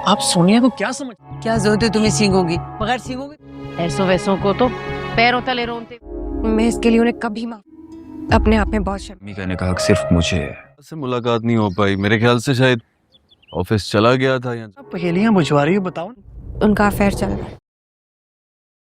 आप सोनिया को क्या समझ। क्या जरूरत है तुम्हें सींगोगी बगैर सींगोगे? ऐसों वैसों को तो पैरों तले रोनते। मैं इसके लिए उन्हें कभी माफ अपने आप में बहुत शर्म। मम्मी कहने का हक सिर्फ मुझे है। से मुलाकात नहीं हो पाई, मेरे ख्याल से शायद ऑफिस चला गया था या आप पहेलियां बुझवा रही हो, बताओ। उनका अफेयर चल रहा है।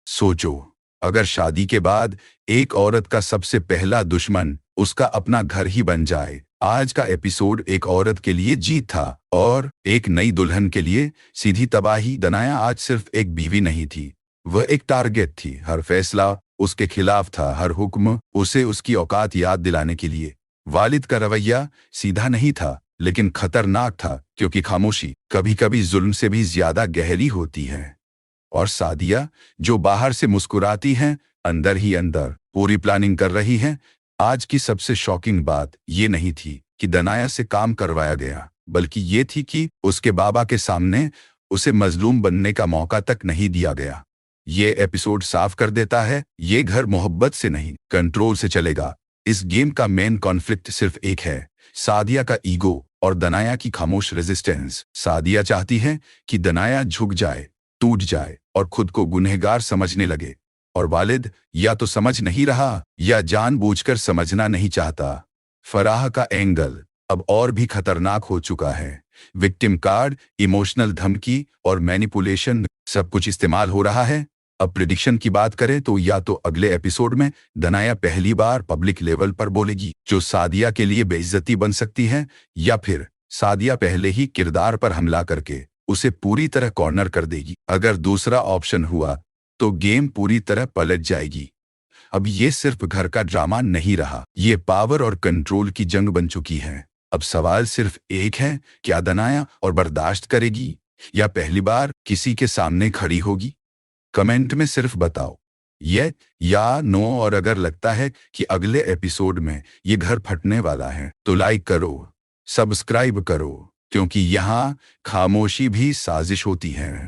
सोचो, अगर शादी के बाद एक औरत का सबसे पहला दुश्मन उसका अपना घर ही बन जाए। आज का एपिसोड एक औरत के लिए जीत था और एक नई दुल्हन के लिए सीधी तबाही। दनाया आज सिर्फ एक बीवी नहीं थी, वह एक टारगेट थी। हर फैसला उसके खिलाफ था, हर हुक्म उसे उसकी औकात याद दिलाने के लिए। वालिद का रवैया सीधा नहीं था लेकिन खतरनाक था, क्योंकि खामोशी कभी कभी जुल्म से भी ज्यादा गहरी होती है। और सादिया, जो बाहर से मुस्कुराती हैं, अंदर ही अंदर पूरी प्लानिंग कर रही हैं। आज की सबसे शॉकिंग बात ये नहीं थी कि दनाया से काम करवाया गया, बल्कि ये थी कि उसके बाबा के सामने उसे मजलूम बनने का मौका तक नहीं दिया गया। ये एपिसोड साफ कर देता है, ये घर मोहब्बत से नहीं कंट्रोल से चलेगा। इस गेम का मेन कॉन्फ्लिक्ट सिर्फ एक है, सादिया का ईगो और दनाया की खामोश रेजिस्टेंस। सादिया चाहती है कि दनाया झुक जाए, टूट जाए और खुद को गुनहगार समझने लगे, और वालिद या तो समझ नहीं रहा या जानबूझकर समझना नहीं चाहता। फराह का एंगल अब और भी खतरनाक हो चुका है। विक्टिम कार्ड, इमोशनल धमकी और मैनिपुलेशन, सब कुछ इस्तेमाल हो रहा है। अब प्रिडिक्शन की बात करें तो या तो अगले एपिसोड में दनाया पहली बार पब्लिक लेवल पर बोलेगी, जो सादिया के लिए बेइज्जती बन सकती है, या फिर सादिया पहले ही किरदार पर हमला करके उसे पूरी तरह कॉर्नर कर देगी। अगर दूसरा ऑप्शन हुआ तो गेम पूरी तरह पलट जाएगी। अब ये सिर्फ घर का ड्रामा नहीं रहा, ये पावर और कंट्रोल की जंग बन चुकी है। अब सवाल सिर्फ एक है, क्या दनाया और बर्दाश्त करेगी या पहली बार किसी के सामने खड़ी होगी? कमेंट में सिर्फ बताओ ये या नो। और अगर लगता है कि अगले एपिसोड में ये घर फटने वाला है तो लाइक करो, सब्सक्राइब करो, क्योंकि यहाँ खामोशी भी साजिश होती है।